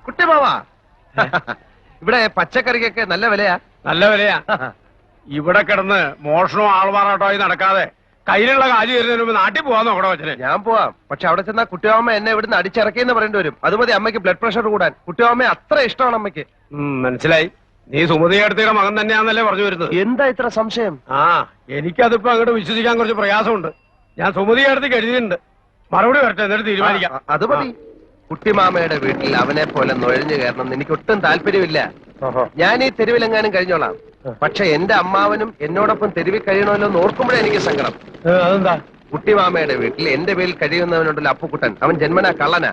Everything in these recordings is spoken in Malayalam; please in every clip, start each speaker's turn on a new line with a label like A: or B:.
A: കുട്ടി മാവാ ഇവിടെ പച്ചക്കറിക്കൊക്കെ നല്ല വിലയാ.
B: നല്ല വിലയാ. ഇവിടെ കിടന്ന് മോഷണവും ആൾമാറാട്ടമായി നടക്കാതെ കയ്യിലുള്ള കാര്യം വരുന്നതിന് മുമ്പ് നാട്ടിൽ പോവാൻ നോക്കണോ അച്ഛനെ?
A: ഞാൻ പോവാം, പക്ഷെ അവിടെ ചെന്നാ കുട്ടിയമ്മ എന്നെ ഇവിടുന്ന് അടിച്ചിറക്കിയെന്ന് പറയേണ്ടി വരും. അത് മതി അമ്മയ്ക്ക് ബ്ലഡ് പ്രഷർ കൂടാൻ. കുട്ടിയമ്മ അത്ര ഇഷ്ടമാണ് അമ്മയ്ക്ക്.
B: മനസ്സിലായി. നീ സുമതി അടുത്തയുടെ മകൻ തന്നെയാന്നല്ലേ പറഞ്ഞു വരുന്നത്?
A: എന്താ ഇത്ര സംശയം?
B: എനിക്കതിപ്പോ അങ്ങോട്ട് വിശ്വസിക്കാൻ കുറച്ച് പ്രയാസമുണ്ട്. ഞാൻ സുമതി അടുത്തേക്ക് എഴുതിയിട്ടുണ്ട്. മറുപടി വരട്ടെ, എന്നിട്ട് തീരുമാനിക്കാം.
A: അത് മതി. കുട്ടിമാമയുടെ വീട്ടിൽ അവനെ പോലെ നുഴഞ്ഞു കയറണം എനിക്ക് ഒട്ടും താല്പര്യമില്ല. ഞാൻ ഈ തെരുവിലെങ്ങാനും കഴിഞ്ഞോളാം. പക്ഷെ എന്റെ അമ്മാവനും എന്നോടൊപ്പം തെരുവിൽ കഴിയണമല്ലോ എന്ന് ഓർക്കുമ്പോഴേ എനിക്ക് സങ്കടം.
B: അതെന്താ?
A: കുട്ടിമാമയുടെ വീട്ടിൽ എന്റെ പേരിൽ കഴിയുന്നവനുണ്ടല്ലോ അപ്പുക്കുട്ടൻ, അവൻ ജന്മനാ കള്ളനാ.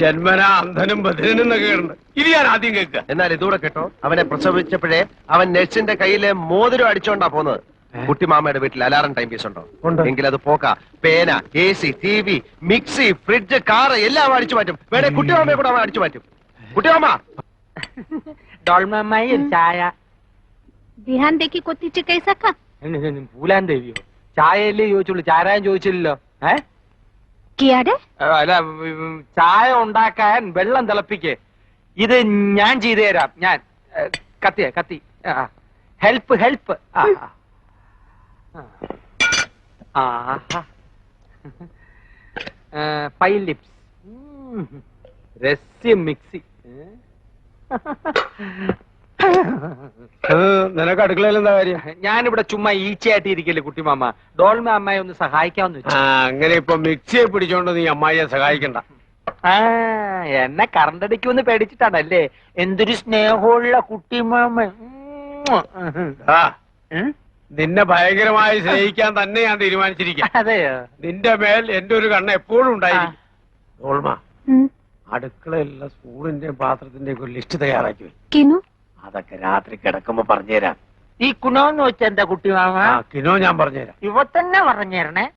B: ജന്മനാ അന്ധനും ബധിരനും എന്നൊക്കെ ഉണ്ട്. ഇത് ഞാൻ ആദ്യം കേൾക്കുക.
A: എന്നാൽ ഇതൂടെ കേട്ടോ, അവനെ പ്രസവിച്ചപ്പോഴേ അവൻ നഴ്സിന്റെ കയ്യിലെ മോതിരം അടിച്ചോണ്ടാ പോന്നത്. കുട്ടിമാമയുടെ വീട്ടിൽ അലാറം ടൈം പീസ് ഉണ്ടോ? എങ്കിൽ അത് പോക്ക. പേന, AC, TV, mixie, fridge, car എല്ലാം അടിച്ചു മാറ്റും. വേണേ കുട്ടിമാമയെ കൂടെ അവൻ അടിച്ചു മാറ്റും. കുട്ടിമാമ
C: ഡോൾമമ്മായി ചായ.
D: ध्यान देखी कोती चे कैसा का
C: പൂലാൻ ദേവിയോ? ചായയല്ലേ ചോദിച്ചുള്ളൂ, ചാരായം ചോദിച്ചില്ലല്ലോ.
D: കിയാടെ
C: അല്ല, ചായ ഉണ്ടാക്കാൻ വെള്ളം തിളപ്പിക്കേ. ഇത് ഞാൻ ചെയ്തു തരാം. ഞാൻ കത്തി ഹെൽപ്പ് ഹെൽപ്പ്. ഫൈവ് ലിപ്സ്, രസ്യം മിക്സി.
B: നിനക്ക് അടുക്കളയിൽ എന്താ കാര്യം?
C: ഞാനിവിടെ ചുമ്മാ ഈച്ചയായിട്ട് ഇരിക്കല്ലേ കുട്ടിമാമ. ഡോൾമ അമ്മായി ഒന്ന് സഹായിക്കാമെന്ന് വെച്ചു.
B: അങ്ങനെ ഇപ്പൊ മിക്സിയെ പിടിച്ചോണ്ട് നീ അമ്മായിയെ സഹായിക്കണ്ട.
C: എന്നെ കറണ്ടടിക്കുമെന്ന് പേടിച്ചിട്ടാണല്ലേ? എന്തൊരു സ്നേഹമുള്ള കുട്ടിമാമ.
B: നിന്നെ ഭയങ്കരമായി സ്നേഹിക്കാൻ തന്നെ ഞാൻ തീരുമാനിച്ചിരിക്കാം.
C: അതെയോ?
B: നിന്റെ മേൽ എന്റെ ഒരു കണ്ണ് എപ്പോഴും ഉണ്ടായിരിക്കും. ഓൾമ, അടുക്കളയിലുള്ള സ്പൂണിന്റെയും പാത്രത്തിന്റെയും ഒരു ലിസ്റ്റ് തയ്യാറാക്കി
D: किनु
B: അതൊക്കെ രാത്രി കിടക്കുമ്പോ പറഞ്ഞുതരാം.
C: ഈ കുണോന്ന് വെച്ച എന്താ കുട്ടിമാമ?
B: കിനോ ഞാൻ പറഞ്ഞുതരാം.
C: ഇവ തന്നെ പറഞ്ഞേരണേ.